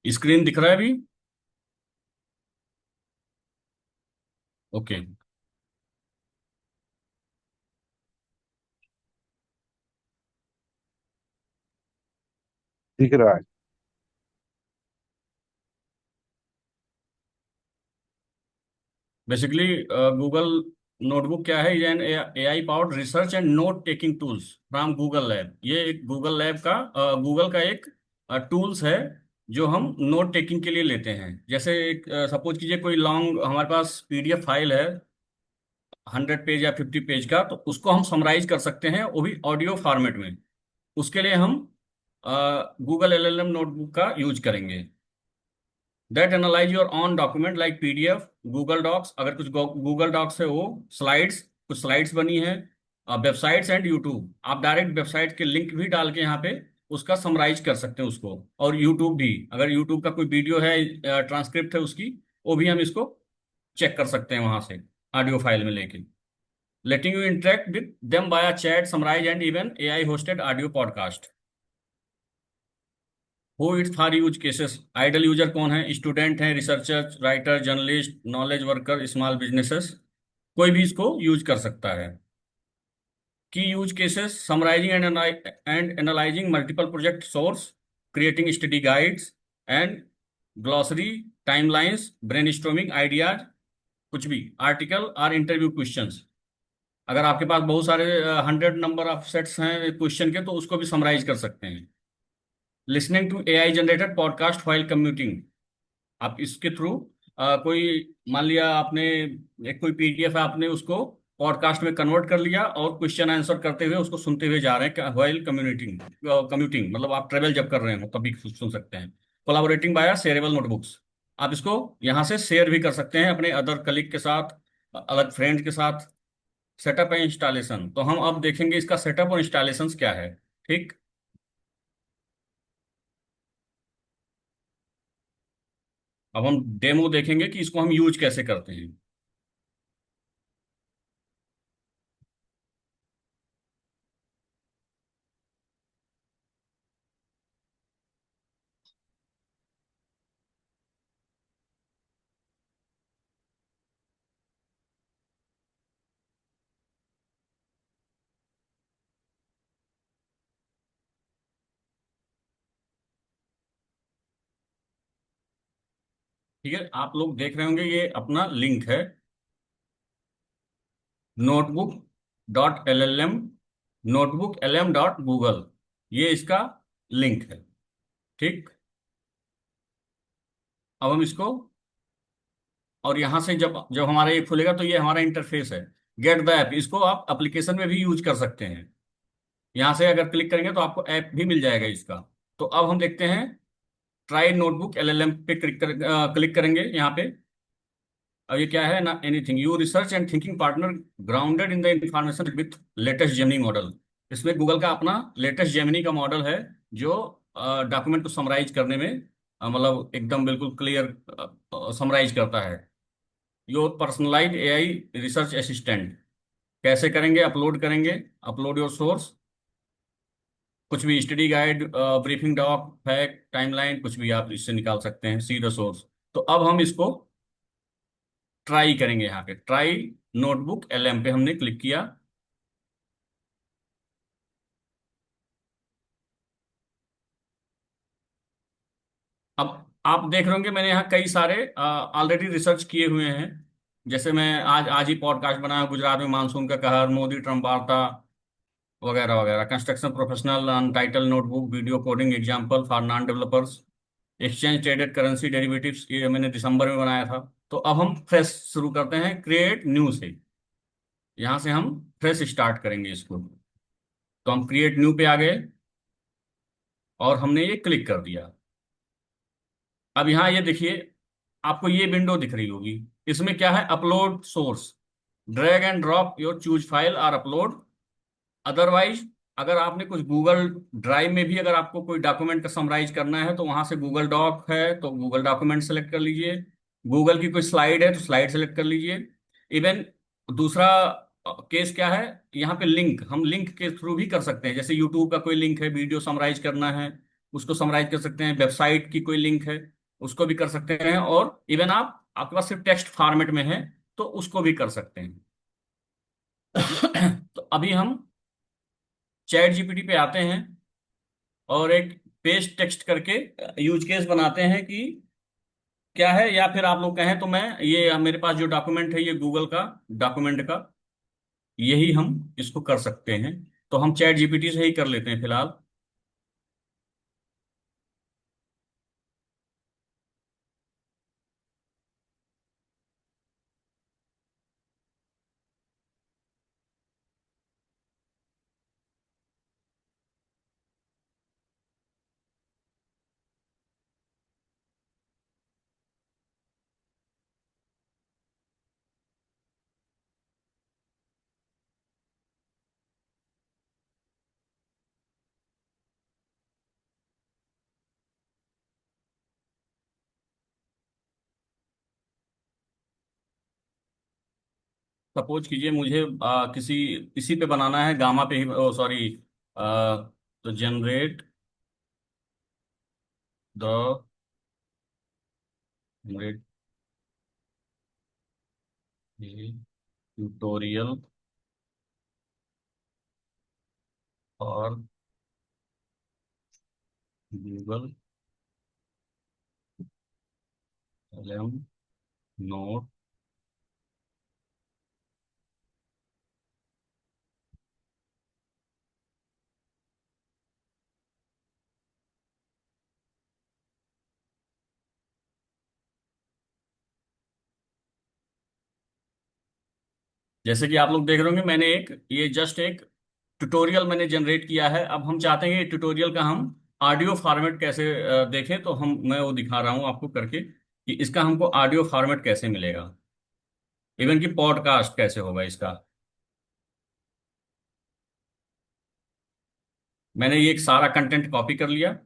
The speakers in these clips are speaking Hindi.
स्क्रीन दिख रहा है अभी? ओके। दिख रहा है। बेसिकली गूगल नोटबुक क्या है? ये an AI powered research and note taking tools from Google lab. ये एक गूगल लैब का गूगल का एक टूल्स है जो हम नोट टेकिंग के लिए लेते हैं। जैसे एक सपोज कीजिए कोई लॉन्ग हमारे पास पीडीएफ फाइल है 100 पेज या 50 पेज का, तो उसको हम समराइज कर सकते हैं, वो भी ऑडियो फॉर्मेट में। उसके लिए हम गूगल एलएलएम नोटबुक का यूज करेंगे। That analyse your own document like PDF, Google Docs. अगर कुछ गूगल डॉक्स है वो स्लाइड्स, कुछ स्लाइड्स बनी है, वेबसाइट्स एंड यूट्यूब। आप डायरेक्ट वेबसाइट के लिंक भी डाल के यहाँ पे उसका समराइज कर सकते हैं उसको। और यूट्यूब भी, अगर यूट्यूब का कोई वीडियो है, ट्रांसक्रिप्ट है उसकी, वो भी हम इसको चेक कर सकते हैं वहां से ऑडियो फाइल में लेके। Letting you interact with them by chat, summarise and even AI hosted audio podcast. Who it's for use cases. Ideal user कौन है? स्टूडेंट हैं, researcher, writer, journalist, knowledge worker, small businesses. कोई भी इसको यूज कर सकता है। Key use cases: summarising and analysing multiple project source, creating study guides and glossary, timelines, brainstorming ideas, कुछ भी आर्टिकल और इंटरव्यू क्वेश्चंस। अगर आपके पास बहुत सारे 100 नंबर ऑफ सेट्स हैं क्वेश्चन के, तो उसको भी समराइज कर सकते हैं। Listening to AI generated podcast while commuting. आप इसके थ्रू कोई, मान लिया आपने एक कोई पीडीएफ है, आपने उसको पॉडकास्ट में कन्वर्ट कर लिया और क्वेश्चन आंसर करते हुए उसको सुनते हुए जा रहे हैं व्हाइल कम्युनिटिंग। कम्यूटिंग मतलब आप ट्रेवल जब कर रहे हो तभी सुन सकते हैं। कोलाबोरेटिंग बाय शेयरेबल नोटबुक्स। आप इसको यहाँ से शेयर भी कर सकते हैं अपने अदर कलीग के साथ, अलग फ्रेंड के साथ। सेटअप एंड इंस्टॉलेशन, तो हम अब देखेंगे इसका सेटअप और इंस्टॉलेशन क्या है। ठीक। अब हम डेमो देखेंगे कि इसको हम यूज कैसे करते हैं। ठीक है, आप लोग देख रहे होंगे ये अपना लिंक है, notebook dot L L M, notebook L M dot Google, ये इसका लिंक है। ठीक। अब हम इसको, और यहां से जब जब हमारा ये खुलेगा तो ये हमारा इंटरफेस है। गेट द ऐप, इसको आप एप्लीकेशन में भी यूज कर सकते हैं। यहां से अगर क्लिक करेंगे तो आपको ऐप भी मिल जाएगा इसका। तो अब हम देखते हैं, try notebook L L M पे क्लिक करेंगे यहाँ पे। अब ये क्या है ना, anything you research and thinking partner grounded in the information with latest Gemini model. इसमें गूगल का अपना लेटेस्ट जेमिनी का मॉडल है जो डॉक्यूमेंट को समराइज करने में मतलब एकदम बिल्कुल क्लियर समराइज करता है। Your personalise AI research assistant. कैसे करेंगे? अपलोड करेंगे, अपलोड योर सोर्स, कुछ भी study guide, briefing doc, fact, timeline, कुछ भी आप इससे निकाल सकते हैं, सी द सोर्स। तो अब हम इसको ट्राई करेंगे। यहाँ पे ट्राई नोटबुक एलएम पे हमने क्लिक किया। अब आप देख रहे होंगे मैंने यहाँ कई सारे ऑलरेडी रिसर्च किए हुए हैं। जैसे मैं आज आज ही पॉडकास्ट बनाया, गुजरात में मानसून का कहर, मोदी ट्रम्प वार्ता, वगैरह वगैरह। Construction professional, अनटाइटल notebook, video coding example for non developers, exchange traded currency derivatives, ये मैंने दिसंबर में बनाया था। तो अब हम फ्रेश शुरू करते हैं, क्रिएट न्यू से। यहाँ से हम फ्रेश स्टार्ट करेंगे इसको। तो हम क्रिएट न्यू पे आ गए और हमने ये क्लिक कर दिया। अब यहाँ ये देखिए, आपको ये विंडो दिख रही होगी। इसमें क्या है? Upload source. Drag and drop your choose file और अपलोड। अदरवाइज अगर आपने कुछ गूगल ड्राइव में भी अगर आपको कोई डॉक्यूमेंट का समराइज करना है, तो वहां से गूगल डॉक है तो गूगल डॉक्यूमेंट सेलेक्ट कर लीजिए। गूगल की कोई स्लाइड है तो स्लाइड सेलेक्ट कर लीजिए। इवन दूसरा केस क्या है, यहाँ पे लिंक, हम लिंक के थ्रू भी कर सकते हैं। जैसे यूट्यूब का कोई लिंक है, वीडियो समराइज करना है, उसको समराइज कर सकते हैं। वेबसाइट की कोई लिंक है, उसको भी कर सकते हैं, और इवन आपके पास सिर्फ टेक्स्ट फॉर्मेट में है तो उसको भी कर सकते हैं। तो अभी हम चैट जीपीटी पे आते हैं और एक पेस्ट टेक्स्ट करके यूज केस बनाते हैं कि क्या है, या फिर आप लोग कहें तो मैं ये मेरे पास जो डॉक्यूमेंट है ये गूगल का डॉक्यूमेंट का, यही हम इसको कर सकते हैं। तो हम चैट जीपीटी से ही कर लेते हैं फिलहाल। सपोज कीजिए मुझे किसी इसी पे बनाना है, गामा पे ही, सॉरी, तो जनरेट द जनरेट ट्यूटोरियल और गूगल एलएम नोट। जैसे कि आप लोग देख रहे होंगे, मैंने एक ये जस्ट एक ट्यूटोरियल मैंने जनरेट किया है। अब हम चाहते हैं कि ट्यूटोरियल का हम ऑडियो फॉर्मेट कैसे देखें, तो मैं वो दिखा रहा हूँ आपको करके कि इसका हमको ऑडियो फॉर्मेट कैसे मिलेगा, इवन कि पॉडकास्ट कैसे होगा इसका। मैंने ये एक सारा कंटेंट कॉपी कर लिया,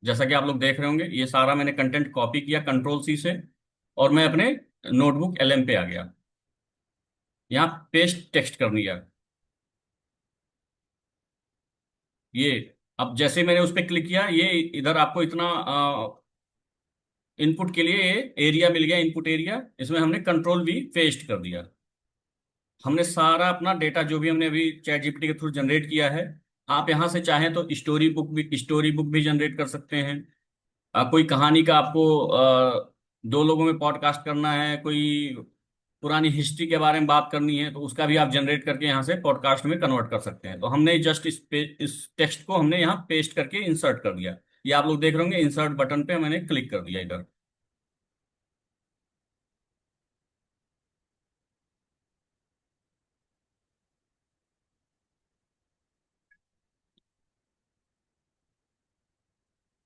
जैसा कि आप लोग देख रहे होंगे ये सारा मैंने कंटेंट कॉपी किया कंट्रोल C से, और मैं अपने नोटबुक LM पे आ गया। यहाँ पेस्ट टेक्स्ट कर दिया ये। अब जैसे मैंने उस पर क्लिक किया, ये इधर आपको इतना इनपुट के लिए ये एरिया मिल गया, इनपुट एरिया। इसमें हमने कंट्रोल V पेस्ट कर दिया। हमने सारा अपना डेटा जो भी हमने अभी चैट जीपीटी के थ्रू जनरेट किया है, आप यहाँ से चाहें तो स्टोरी बुक भी जनरेट कर सकते हैं। कोई कहानी का आपको दो लोगों में पॉडकास्ट करना है, कोई पुरानी हिस्ट्री के बारे में बात करनी है, तो उसका भी आप जनरेट करके यहाँ से पॉडकास्ट में कन्वर्ट कर सकते हैं। तो हमने जस्ट इस टेक्स्ट को हमने यहाँ पेस्ट करके इंसर्ट कर दिया। ये आप लोग देख रहे होंगे, इंसर्ट बटन पे मैंने क्लिक कर दिया इधर।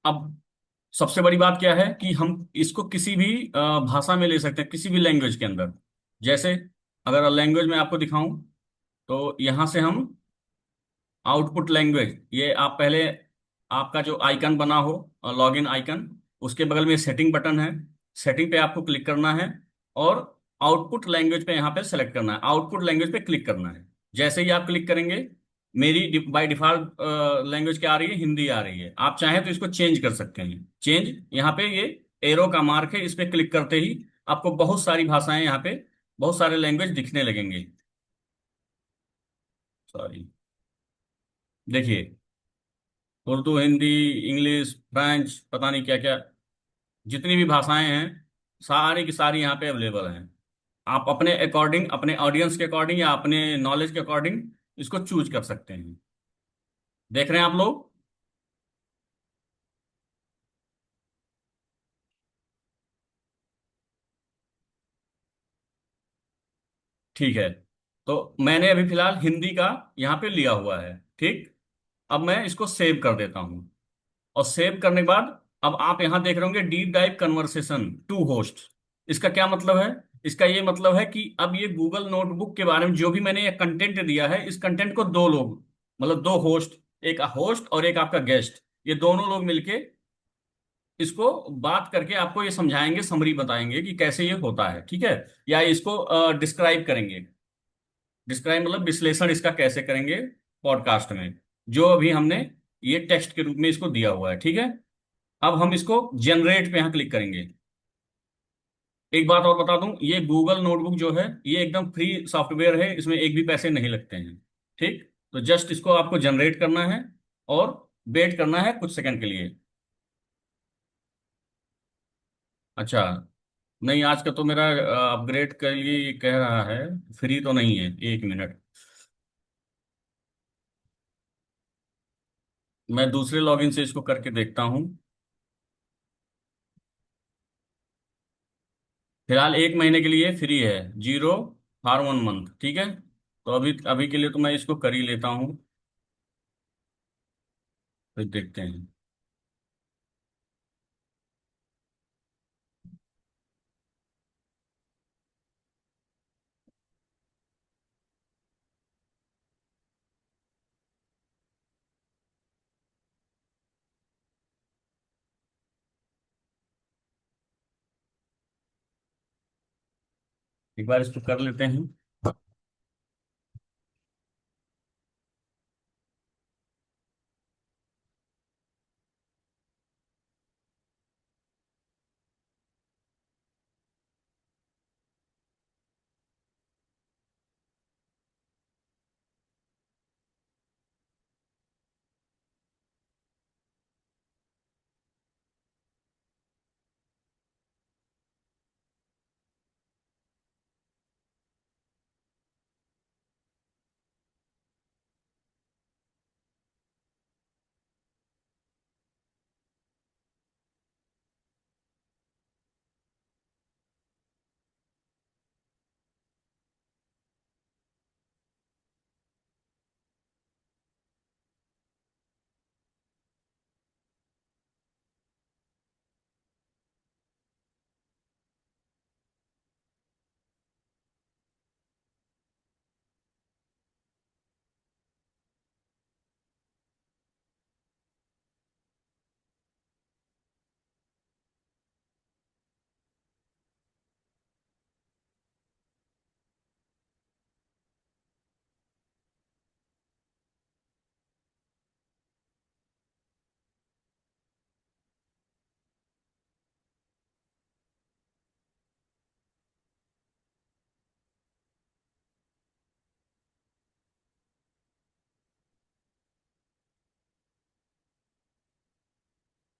अब सबसे बड़ी बात क्या है कि हम इसको किसी भी भाषा में ले सकते हैं, किसी भी लैंग्वेज के अंदर। जैसे अगर लैंग्वेज में आपको दिखाऊं, तो यहाँ से हम आउटपुट लैंग्वेज, ये आप पहले आपका जो आइकन बना हो, लॉगिन आइकन, उसके बगल में सेटिंग बटन है, सेटिंग पे आपको क्लिक करना है और आउटपुट लैंग्वेज पे यहाँ पे सेलेक्ट करना है, आउटपुट लैंग्वेज पे क्लिक करना है। जैसे ही आप क्लिक करेंगे, मेरी बाय डिफॉल्ट लैंग्वेज क्या आ रही है, हिंदी आ रही है। आप चाहें तो इसको चेंज कर सकते हैं। चेंज, यहाँ पे ये एरो का मार्क है, इस पे क्लिक करते ही आपको बहुत सारी भाषाएं यहाँ पे, बहुत सारे लैंग्वेज दिखने लगेंगे। सॉरी, देखिए, उर्दू, हिंदी, इंग्लिश, फ्रेंच, पता नहीं क्या क्या, जितनी भी भाषाएं हैं सारी की सारी यहाँ पे अवेलेबल हैं। आप अपने अकॉर्डिंग, अपने ऑडियंस के अकॉर्डिंग या अपने नॉलेज के अकॉर्डिंग इसको चूज कर सकते हैं। देख रहे हैं आप लोग? ठीक है, तो मैंने अभी फिलहाल हिंदी का यहाँ पे लिया हुआ है। ठीक, अब मैं इसको सेव कर देता हूँ। और सेव करने के बाद अब आप यहाँ देख रहे होंगे deep dive conversation two host. इसका क्या मतलब है? इसका ये मतलब है कि अब ये गूगल नोटबुक के बारे में जो भी मैंने ये कंटेंट दिया है, इस कंटेंट को दो लोग, मतलब दो होस्ट, एक होस्ट और एक आपका गेस्ट, ये दोनों लोग मिलके इसको बात करके आपको ये समझाएंगे, समरी बताएंगे कि कैसे ये होता है। ठीक है, या इसको डिस्क्राइब करेंगे। डिस्क्राइब मतलब विश्लेषण इसका कैसे करेंगे पॉडकास्ट में, जो अभी हमने ये टेक्स्ट के रूप में इसको दिया हुआ है। ठीक है, अब हम इसको जनरेट पे यहाँ क्लिक करेंगे। एक बात और बता दूं, ये गूगल नोटबुक जो है ये एकदम फ्री सॉफ्टवेयर है, इसमें एक भी पैसे नहीं लगते हैं। ठीक, तो जस्ट इसको आपको जनरेट करना है और वेट करना है कुछ सेकंड के लिए। अच्छा, नहीं आज का तो मेरा अपग्रेड के लिए कह रहा है, फ्री तो नहीं है। एक मिनट, मैं दूसरे लॉगिन से इसको करके देखता हूँ। फिलहाल एक महीने के लिए फ्री है, 0 फॉर 1 मंथ। ठीक है, तो अभी अभी के लिए तो मैं इसको कर ही लेता हूँ, फिर देखते हैं। एक बार इसको कर लेते हैं।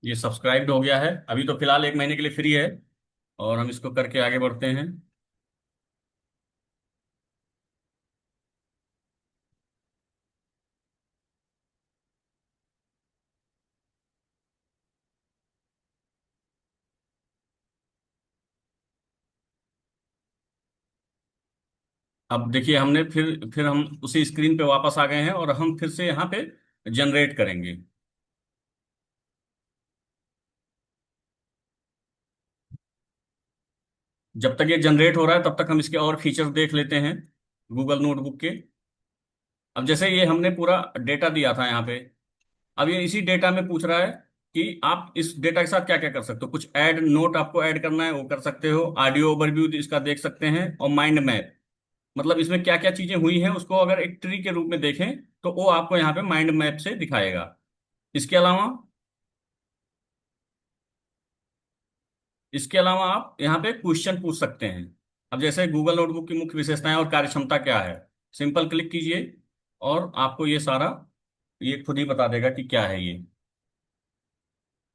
ये सब्सक्राइब्ड हो गया है, अभी तो फिलहाल एक महीने के लिए फ्री है, और हम इसको करके आगे बढ़ते हैं। अब देखिए, हमने फिर हम उसी स्क्रीन पे वापस आ गए हैं, और हम फिर से यहाँ पे जनरेट करेंगे। जब तक ये जनरेट हो रहा है तब तक हम इसके और फीचर्स देख लेते हैं गूगल नोटबुक के। अब जैसे ये हमने पूरा डेटा दिया था यहाँ पे, अब ये इसी डेटा में पूछ रहा है कि आप इस डेटा के साथ क्या क्या कर सकते हो। कुछ ऐड नोट आपको ऐड करना है वो कर सकते हो, ऑडियो ओवरव्यू इसका देख सकते हैं, और माइंड मैप, मतलब इसमें क्या क्या चीजें हुई हैं उसको अगर एक ट्री के रूप में देखें तो वो आपको यहाँ पे माइंड मैप से दिखाएगा। इसके अलावा इसके अलावा आप यहाँ पे क्वेश्चन पूछ सकते हैं। अब जैसे गूगल नोटबुक की मुख्य विशेषताएं और कार्यक्षमता क्या है, सिंपल क्लिक कीजिए और आपको ये सारा ये खुद ही बता देगा कि क्या है ये।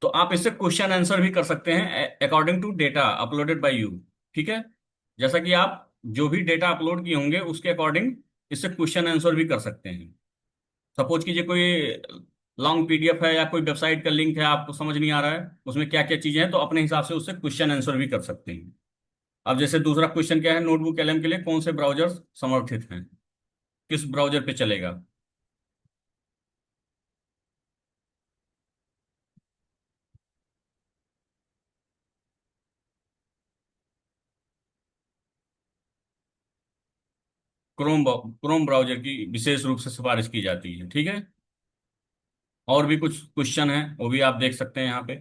तो आप इससे क्वेश्चन आंसर भी कर सकते हैं according to data uploaded by you. ठीक है, जैसा कि आप जो भी डेटा अपलोड किए होंगे उसके अकॉर्डिंग इससे क्वेश्चन आंसर भी कर सकते हैं। सपोज कीजिए कोई लॉन्ग पीडीएफ है या कोई वेबसाइट का लिंक है, आपको समझ नहीं आ रहा है उसमें क्या क्या चीजें हैं, तो अपने हिसाब से उससे क्वेश्चन आंसर भी कर सकते हैं। अब जैसे दूसरा क्वेश्चन क्या है, नोटबुक एलएम के लिए कौन से ब्राउजर समर्थित हैं, किस ब्राउजर पे चलेगा। क्रोम ब्राउजर की विशेष रूप से सिफारिश की जाती है। ठीक है, और भी कुछ क्वेश्चन है वो भी आप देख सकते हैं यहाँ पे।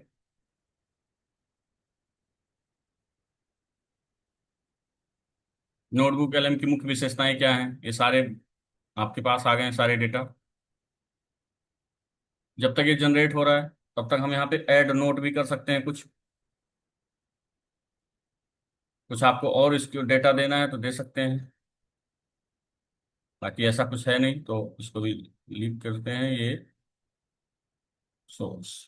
नोटबुक एलएम की मुख्य विशेषताएं क्या हैं, ये सारे आपके पास आ गए हैं सारे डेटा। जब तक ये जनरेट हो रहा है तब तक हम यहाँ पे ऐड नोट भी कर सकते हैं कुछ। कुछ आपको और इसको डेटा देना है तो दे सकते हैं। बाकी ऐसा कुछ है नहीं तो इसको भी लीव करते हैं ये सोर्स।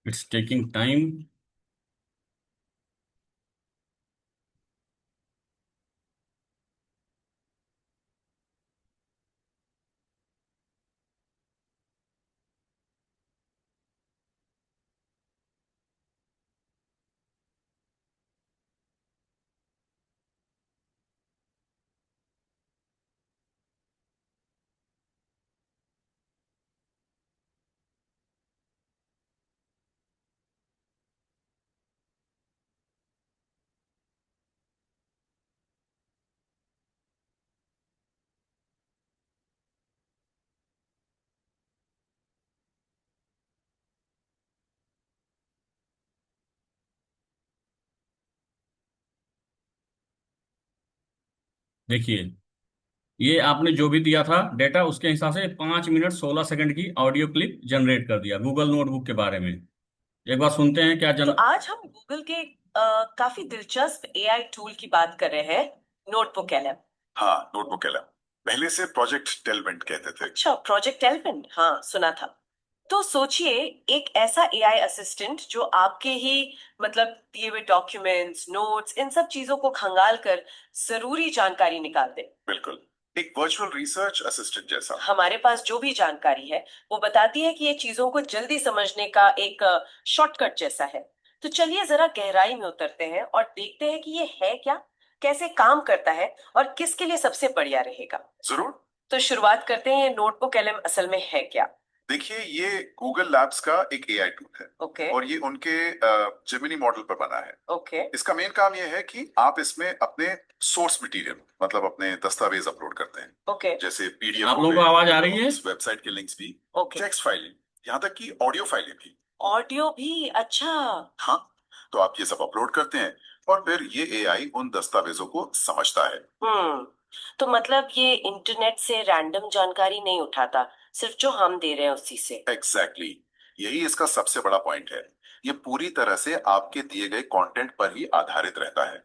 It's taking time. देखिए, ये आपने जो भी दिया था डेटा उसके हिसाब से 5 मिनट 16 सेकंड की ऑडियो क्लिप जनरेट कर दिया गूगल नोटबुक के बारे में। एक बार सुनते हैं क्या तो जन। आज हम गूगल के काफी दिलचस्प एआई टूल की बात कर रहे हैं, नोटबुक एलएम। हाँ, नोटबुक एलएम। पहले से प्रोजेक्ट टेलमेंट कहते थे। अच्छा, प्रोजेक्ट एलएम, हाँ सुना था। तो सोचिए, एक ऐसा एआई असिस्टेंट जो आपके ही मतलब दिए हुए डॉक्यूमेंट्स, नोट्स, इन सब चीजों को खंगाल कर जरूरी जानकारी निकाल दे। बिल्कुल, एक वर्चुअल रिसर्च असिस्टेंट जैसा। हमारे पास जो भी जानकारी है वो बताती है कि ये चीजों को जल्दी समझने का एक शॉर्टकट जैसा है। तो चलिए जरा गहराई में उतरते हैं और देखते हैं कि ये है क्या, कैसे काम करता है और किसके लिए सबसे बढ़िया रहेगा। जरूर। तो शुरुआत करते हैं, ये नोटबुक एलएम असल में है क्या। देखिए, ये गूगल लैब्स का एक एआई टूल है। ओके। और ये उनके जेमिनी मॉडल पर बना है। ओके। इसका मेन काम ये है कि आप इसमें अपने सोर्स मटेरियल, मतलब अपने दस्तावेज अपलोड करते हैं। ओके। जैसे पीडीएफ आप लोगों को आवाज आ रही है? वेबसाइट के लिंक्स भी, ओके। टेक्स्ट फाइलिंग, यहाँ तक कि ऑडियो फाइलें भी। ऑडियो भी, अच्छा। हाँ, तो आप ये सब अपलोड करते हैं और फिर ये एआई उन दस्तावेजों को समझता है। हम्म। तो मतलब ये इंटरनेट से रैंडम जानकारी नहीं उठाता, सिर्फ जो हम दे रहे हैं उसी से। एग्जैक्टली यही इसका सबसे बड़ा पॉइंट है। ये पूरी तरह से आपके दिए गए कंटेंट पर ही आधारित रहता है।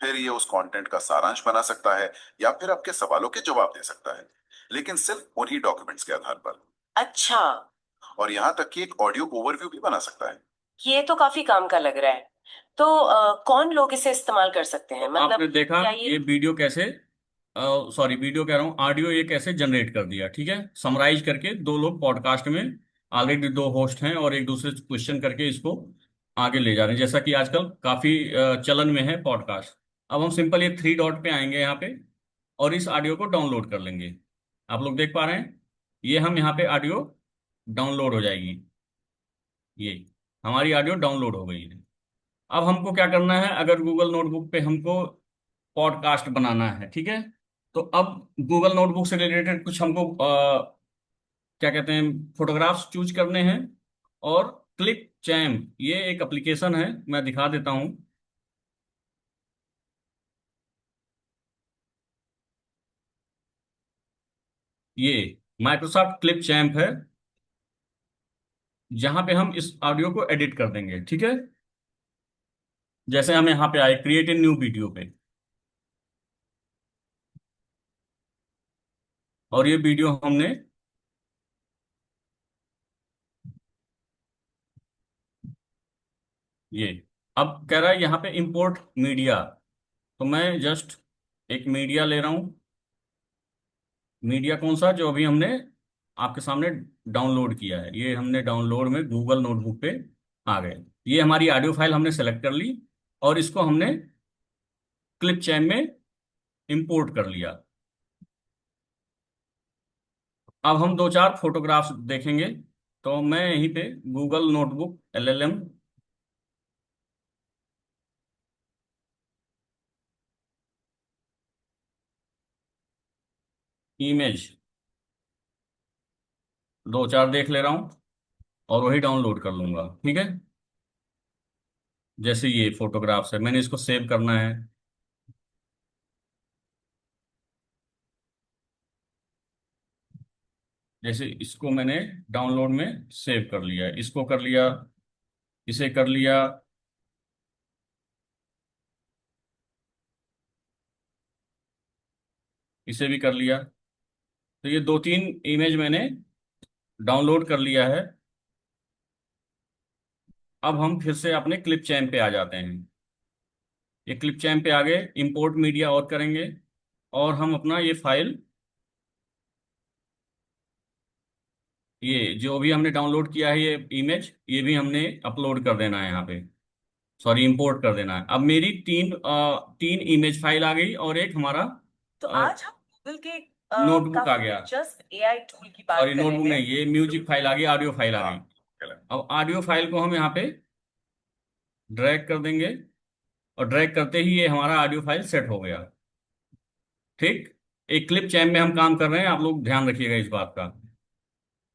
फिर ये उस कंटेंट का सारांश बना सकता है या फिर आपके सवालों के जवाब दे सकता है, लेकिन सिर्फ उन्हीं डॉक्यूमेंट्स के आधार पर। अच्छा, और यहाँ तक कि एक ऑडियो ओवरव्यू भी बना सकता है। ये तो काफी काम का लग रहा है। तो कौन लोग इसे इस्तेमाल कर सकते हैं, मतलब आपने देखा क्या ये ये। वीडियो कैसे, सॉरी वीडियो कह रहा हूँ, ऑडियो ये कैसे जनरेट कर दिया, ठीक है, समराइज करके। दो लोग पॉडकास्ट में, ऑलरेडी दो होस्ट हैं और एक दूसरे से क्वेश्चन करके इसको आगे ले जा रहे हैं, जैसा कि आजकल काफी चलन में है पॉडकास्ट। अब हम सिंपल ये थ्री डॉट पे आएंगे यहाँ पे और इस ऑडियो को डाउनलोड कर लेंगे। आप लोग देख पा रहे हैं, ये हम यहाँ पे ऑडियो डाउनलोड हो जाएगी। ये हमारी ऑडियो डाउनलोड हो गई है। अब हमको क्या करना है, अगर गूगल नोटबुक पे हमको पॉडकास्ट बनाना है, ठीक है, तो अब गूगल नोटबुक से रिलेटेड कुछ हमको क्या कहते हैं, फोटोग्राफ्स चूज करने हैं। और क्लिप चैम्प ये एक एप्लीकेशन है, मैं दिखा देता हूँ। ये माइक्रोसॉफ्ट क्लिप चैम्प है, जहां पे हम इस ऑडियो को एडिट कर देंगे, ठीक है। जैसे हम यहाँ पे आए क्रिएट ए न्यू वीडियो पे, और ये वीडियो हमने, ये अब कह रहा है यहाँ पे इंपोर्ट मीडिया। तो मैं जस्ट एक मीडिया ले रहा हूँ। मीडिया कौन सा, जो अभी हमने आपके सामने डाउनलोड किया है, ये हमने डाउनलोड में गूगल नोटबुक पे आ गए। ये हमारी ऑडियो फाइल हमने सेलेक्ट कर ली और इसको हमने क्लिप चैम में इंपोर्ट कर लिया। अब हम दो चार फोटोग्राफ्स देखेंगे। तो मैं यहीं पे गूगल नोटबुक LLM इमेज दो चार देख ले रहा हूँ और वही डाउनलोड कर लूंगा, ठीक है। जैसे ये फोटोग्राफ्स है, मैंने इसको सेव करना है। जैसे इसको मैंने डाउनलोड में सेव कर लिया, इसको कर लिया, इसे कर लिया, इसे भी कर लिया। तो ये दो तीन इमेज मैंने डाउनलोड कर लिया है। अब हम फिर से अपने क्लिप चैम्प पे आ जाते हैं। ये क्लिप चैम्प पे आ गए, इंपोर्ट मीडिया और करेंगे, और हम अपना ये फाइल, ये जो भी हमने डाउनलोड किया है ये इमेज, ये भी हमने अपलोड कर देना है यहाँ पे, सॉरी इंपोर्ट कर देना है। अब मेरी तीन इमेज फाइल आ गई और एक हमारा तो आज हम गूगल के नोटबुक आ काफी गया। दिलचस्प एआई टूल की बात सॉरी नोटबुक करेंगे। नहीं, ये म्यूजिक फाइल आ गई, ऑडियो फाइल आ हाँ, गई। चलें। अब ऑडियो फाइल को हम यहाँ पे ड्रैग कर देंगे, और ड्रैग करते ही ये हमारा ऑडियो फाइल सेट हो गया। ठीक, एक क्लिप चैम में हम काम कर रहे हैं, आप लोग ध्यान रखिएगा इस बात का।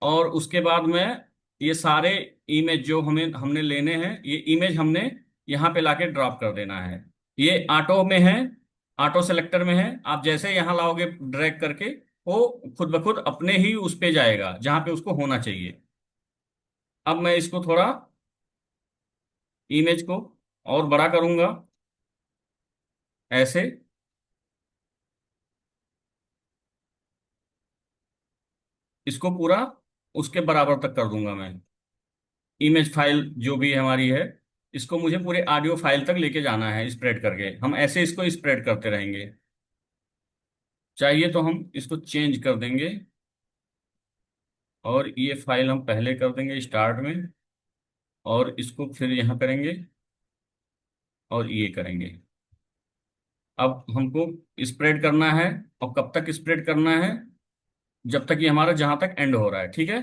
और उसके बाद में ये सारे इमेज जो हमें हमने लेने हैं, ये इमेज हमने यहाँ पे लाके ड्रॉप कर देना है। ये ऑटो में है, ऑटो सेलेक्टर में है। आप जैसे यहाँ लाओगे ड्रैग करके, वो खुद ब खुद अपने ही उस पे जाएगा जहाँ पे उसको होना चाहिए। अब मैं इसको थोड़ा, इमेज को और बड़ा करूंगा ऐसे, इसको पूरा उसके बराबर तक कर दूंगा मैं। इमेज फाइल जो भी हमारी है, इसको मुझे पूरे ऑडियो फाइल तक लेके जाना है स्प्रेड करके। हम ऐसे इसको स्प्रेड करते रहेंगे। चाहिए तो हम इसको चेंज कर देंगे, और ये फाइल हम पहले कर देंगे स्टार्ट में, और इसको फिर यहाँ करेंगे, और ये करेंगे। अब हमको स्प्रेड करना है, और कब तक स्प्रेड करना है? जब तक ये हमारा जहां तक एंड हो रहा है, ठीक है।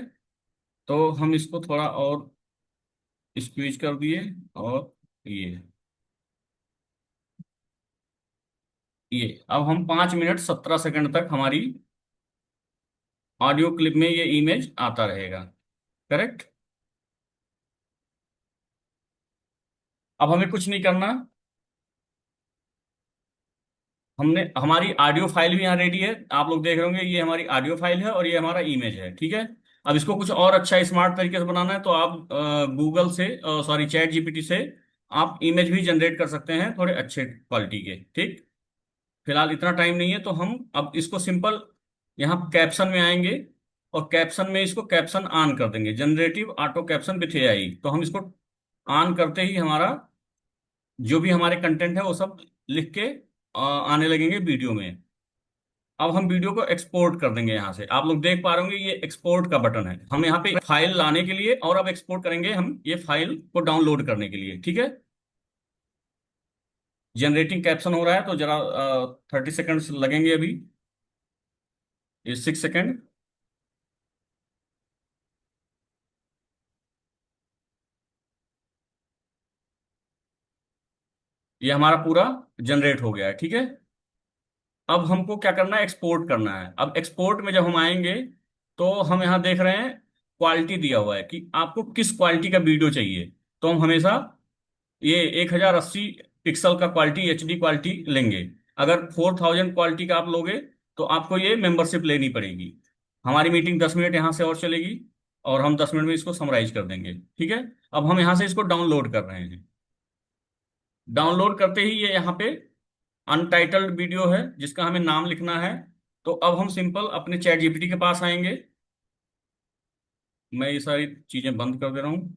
तो हम इसको थोड़ा और स्क्वीज कर दिए, और ये अब हम 5 मिनट 17 सेकंड तक हमारी ऑडियो क्लिप में ये इमेज आता रहेगा। करेक्ट। अब हमें कुछ नहीं करना, हमने हमारी ऑडियो फाइल भी यहाँ रेडी है। आप लोग देख रहे होंगे ये हमारी ऑडियो फाइल है और ये हमारा इमेज है, ठीक है। अब इसको कुछ और अच्छा स्मार्ट तरीके से बनाना है तो आप गूगल से, सॉरी चैट जीपीटी से आप इमेज भी जनरेट कर सकते हैं थोड़े अच्छे क्वालिटी के, ठीक। फिलहाल इतना टाइम नहीं है, तो हम अब इसको सिंपल यहाँ कैप्शन में आएंगे, और कैप्शन में इसको कैप्शन ऑन कर देंगे, generative auto caption with AI. तो हम इसको ऑन करते ही हमारा जो भी हमारे कंटेंट है वो सब लिख के आने लगेंगे वीडियो में। अब हम वीडियो को एक्सपोर्ट कर देंगे यहाँ से। आप लोग देख पा रहे होंगे ये एक्सपोर्ट का बटन है, हम यहाँ पे फाइल लाने के लिए, और अब एक्सपोर्ट करेंगे हम ये फाइल को डाउनलोड करने के लिए, ठीक है। जनरेटिंग कैप्शन हो रहा है, तो जरा 30 सेकंड्स लगेंगे अभी, ये 6 सेकंड। ये हमारा पूरा जनरेट हो गया है, ठीक है। अब हमको क्या करना है, एक्सपोर्ट करना है। अब एक्सपोर्ट में जब हम आएंगे, तो हम यहाँ देख रहे हैं क्वालिटी दिया हुआ है कि आपको किस क्वालिटी का वीडियो चाहिए। तो हम हमेशा ये 1080 पिक्सल का क्वालिटी, HD क्वालिटी लेंगे। अगर 4000 क्वालिटी का आप लोगे, तो आपको ये मेंबरशिप लेनी पड़ेगी। हमारी मीटिंग 10 मिनट यहाँ से और चलेगी, और हम 10 मिनट में इसको समराइज कर देंगे, ठीक है। अब हम यहाँ से इसको डाउनलोड कर रहे हैं। डाउनलोड करते ही ये यहाँ पे अनटाइटल्ड वीडियो है जिसका हमें नाम लिखना है। तो अब हम सिंपल अपने चैट जीपीटी के पास आएंगे। मैं ये सारी चीजें बंद कर दे रहा हूँ।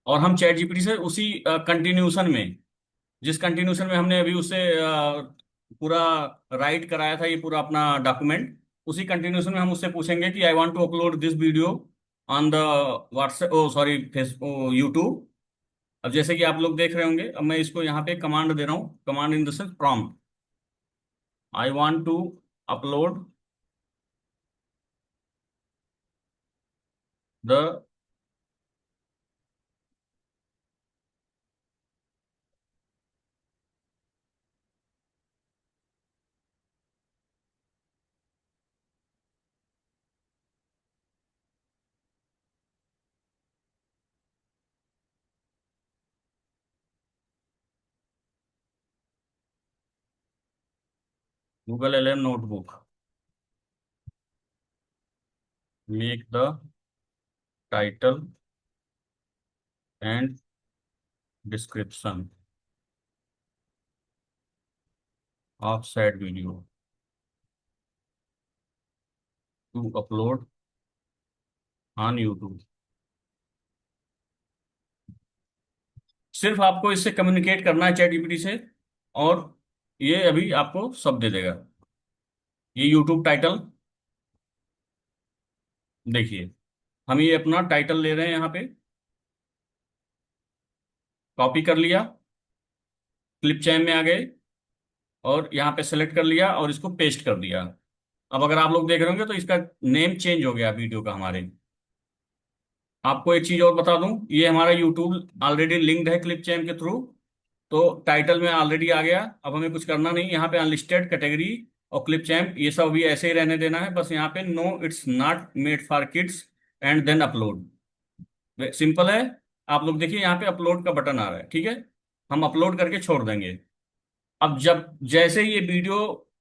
और हम चैट जीपीटी से उसी कंटिन्यूशन में, जिस कंटिन्यूशन में हमने अभी उसे पूरा राइट कराया था, ये पूरा अपना डॉक्यूमेंट, उसी कंटिन्यूशन में हम उससे पूछेंगे कि I want to upload this video on the WhatsApp, oh sorry, face oh YouTube. अब जैसे कि आप लोग देख रहे होंगे, अब मैं इसको यहाँ पे कमांड दे रहा हूँ, command in the sense prompt. I want to upload the Google LM notebook, make the title and description of said video to upload on YouTube. सिर्फ आपको इससे कम्युनिकेट करना है चैट जीपीटी से, और ये अभी आपको सब दे देगा। ये यूट्यूब टाइटल देखिए, हम ये अपना टाइटल ले रहे हैं यहाँ पे, कॉपी कर लिया, क्लिप चैन में आ गए और यहाँ पे सेलेक्ट कर लिया और इसको पेस्ट कर दिया। अब अगर आप लोग देख रहे होंगे तो इसका नेम चेंज हो गया वीडियो का हमारे। आपको एक चीज और बता दूं, ये हमारा यूट्यूब ऑलरेडी लिंक्ड है क्लिप चैन के थ्रू, तो टाइटल में ऑलरेडी आ गया। अब हमें कुछ करना नहीं, यहाँ पे अनलिस्टेड कैटेगरी और क्लिप चैम्प ये सब भी ऐसे ही रहने देना है। बस यहाँ पे no it's not made for kids and then upload, simple है। आप लोग देखिए यहाँ पे अपलोड का बटन आ रहा है, ठीक है, हम अपलोड करके छोड़ देंगे। अब जब जैसे ही ये वीडियो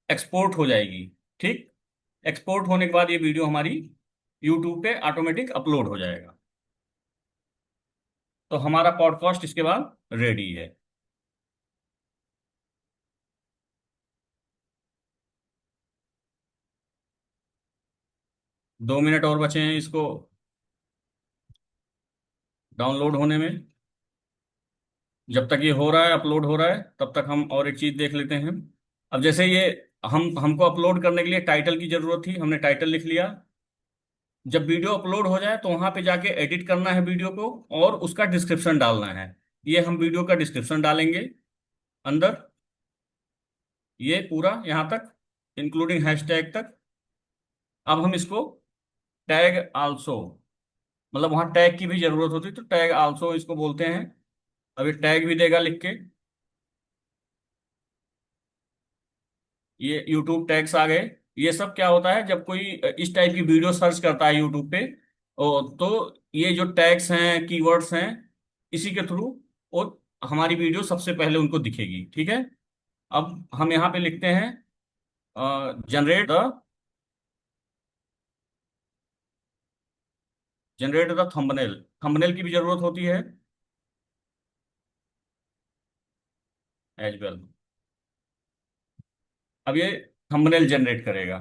एक्सपोर्ट हो जाएगी, ठीक, एक्सपोर्ट होने के बाद ये वीडियो हमारी यूट्यूब पे ऑटोमेटिक अपलोड हो जाएगा, तो हमारा पॉडकास्ट इसके बाद रेडी है। 2 मिनट और बचे हैं इसको डाउनलोड होने में। जब तक ये हो रहा है, अपलोड हो रहा है, तब तक हम और एक चीज देख लेते हैं। अब जैसे ये हमको अपलोड करने के लिए टाइटल की जरूरत थी, हमने टाइटल लिख लिया। जब वीडियो अपलोड हो जाए तो वहां पे जाके एडिट करना है वीडियो को और उसका डिस्क्रिप्शन डालना है। ये हम वीडियो का डिस्क्रिप्शन डालेंगे अंदर, ये पूरा यहाँ तक इंक्लूडिंग हैशटैग तक। अब हम इसको टैग आल्सो, मतलब वहां टैग की भी जरूरत होती है तो टैग आल्सो इसको बोलते हैं। अब ये टैग भी देगा लिख के, ये यूट्यूब टैग्स आ गए। ये सब क्या होता है जब कोई इस टाइप की वीडियो सर्च करता है यूट्यूब पे, तो ये जो टैग्स हैं, कीवर्ड्स हैं, इसी के थ्रू वो हमारी वीडियो सबसे पहले उनको दिखेगी, ठीक है। अब हम यहाँ पे लिखते हैं जनरेट द थंबनेल। थंबनेल की भी जरूरत होती है एज वेल। अब ये थंबनेल जनरेट करेगा।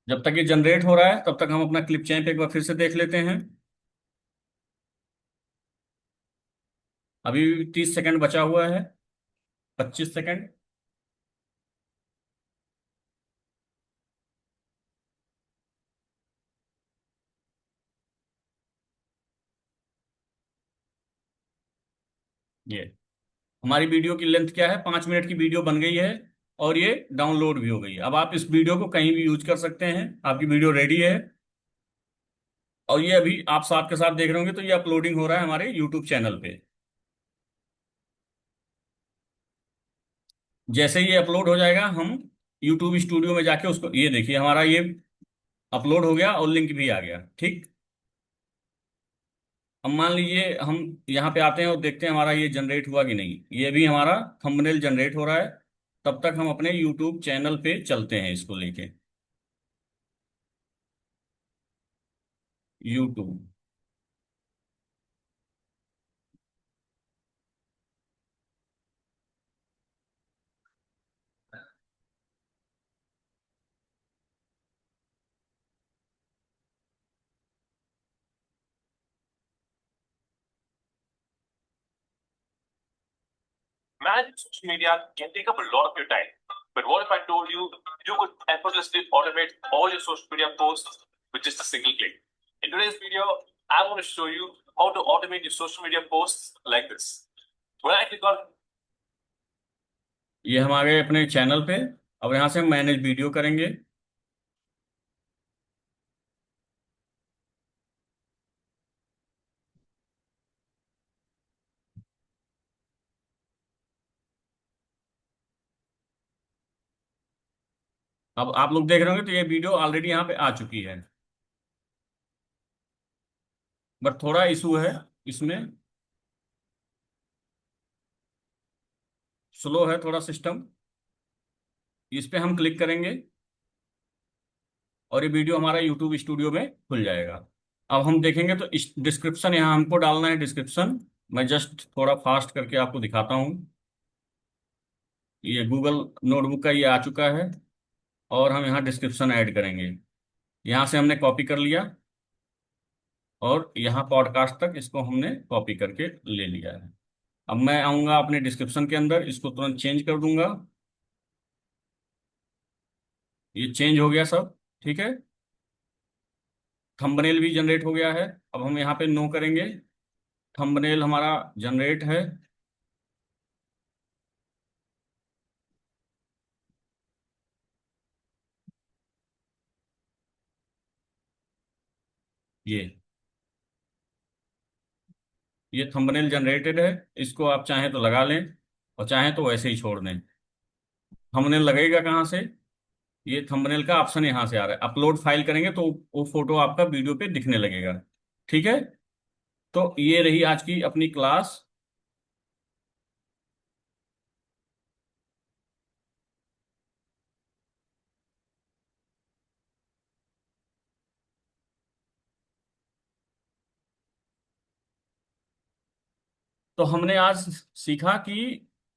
जब तक ये जनरेट हो रहा है तब तक हम अपना क्लिप चैंप एक बार फिर से देख लेते हैं। अभी 30 सेकंड बचा हुआ है, 25 सेकंड। ये हमारी वीडियो की लेंथ क्या है, 5 मिनट की वीडियो बन गई है और ये डाउनलोड भी हो गई है। अब आप इस वीडियो को कहीं भी यूज कर सकते हैं, आपकी वीडियो रेडी है। और ये अभी आप साथ के साथ देख रहे होंगे तो ये अपलोडिंग हो रहा है हमारे यूट्यूब चैनल पे। जैसे ये अपलोड हो जाएगा, हम यूट्यूब स्टूडियो में जाके उसको, ये देखिए हमारा ये अपलोड हो गया और लिंक भी आ गया, ठीक। अब मान लीजिए हम यहाँ पे आते हैं और देखते हैं हमारा ये जनरेट हुआ कि नहीं। ये भी हमारा थंबनेल जनरेट हो रहा है। तब तक हम अपने यूट्यूब चैनल पे चलते हैं इसको लेके। YouTube, Managing social media can take up a lot of your time. But what if I told you you could effortlessly automate all your social media posts with just a single click? In today's video, I want to show you how to automate your social media posts like this. When I click on ये हमारे अपने चैनल पे। अब यहाँ से हम मैनेज वीडियो करेंगे। अब आप लोग देख रहे होंगे तो ये वीडियो ऑलरेडी यहाँ पे आ चुकी है, बट थोड़ा इशू है इसमें, स्लो है थोड़ा सिस्टम। इस पे हम क्लिक करेंगे और ये वीडियो हमारा यूट्यूब स्टूडियो में खुल जाएगा। अब हम देखेंगे तो इस डिस्क्रिप्शन यहाँ हमको डालना है, डिस्क्रिप्शन। मैं जस्ट थोड़ा फास्ट करके आपको दिखाता हूँ। ये गूगल नोटबुक का ये आ चुका है और हम यहाँ डिस्क्रिप्शन ऐड करेंगे। यहाँ से हमने कॉपी कर लिया और यहाँ पॉडकास्ट तक इसको हमने कॉपी करके ले लिया है। अब मैं आऊँगा अपने डिस्क्रिप्शन के अंदर, इसको तुरंत चेंज कर दूंगा। ये चेंज हो गया सब, ठीक है। थंबनेल भी जनरेट हो गया है। अब हम यहाँ पे नो करेंगे, थंबनेल हमारा जनरेट है। ये थंबनेल जनरेटेड है। इसको आप चाहें तो लगा लें और चाहें तो वैसे ही छोड़ दें। थंबनेल लगेगा कहाँ से? ये थंबनेल का ऑप्शन यहाँ से आ रहा है। अपलोड फाइल करेंगे तो वो फोटो आपका वीडियो पे दिखने लगेगा, ठीक है। तो ये रही आज की अपनी क्लास। तो हमने आज सीखा कि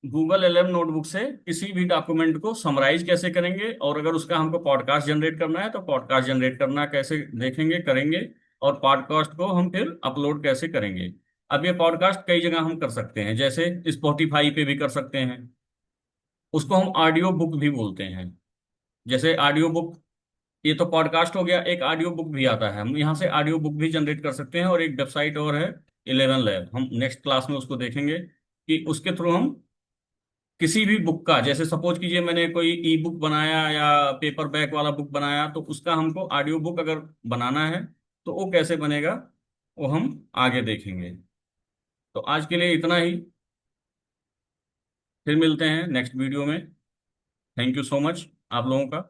गूगल एलएम नोटबुक से किसी भी डॉक्यूमेंट को समराइज कैसे करेंगे, और अगर उसका हमको पॉडकास्ट जनरेट करना है तो पॉडकास्ट जनरेट करना कैसे देखेंगे, करेंगे, और पॉडकास्ट को हम फिर अपलोड कैसे करेंगे। अब ये पॉडकास्ट कई जगह हम कर सकते हैं, जैसे स्पॉटिफाई पे भी कर सकते हैं। उसको हम ऑडियो बुक भी बोलते हैं। जैसे ऑडियो बुक, ये तो पॉडकास्ट हो गया, एक ऑडियो बुक भी आता है। हम यहाँ से ऑडियो बुक भी जनरेट कर सकते हैं। और एक वेबसाइट और है 11 लैब, हम नेक्स्ट क्लास में उसको देखेंगे कि उसके थ्रू हम किसी भी बुक का, जैसे सपोज कीजिए मैंने कोई ई बुक बनाया या पेपर बैक वाला बुक बनाया, तो उसका हमको ऑडियो बुक अगर बनाना है तो वो कैसे बनेगा, वो हम आगे देखेंगे। तो आज के लिए इतना ही, फिर मिलते हैं नेक्स्ट वीडियो में। थैंक यू सो मच आप लोगों का।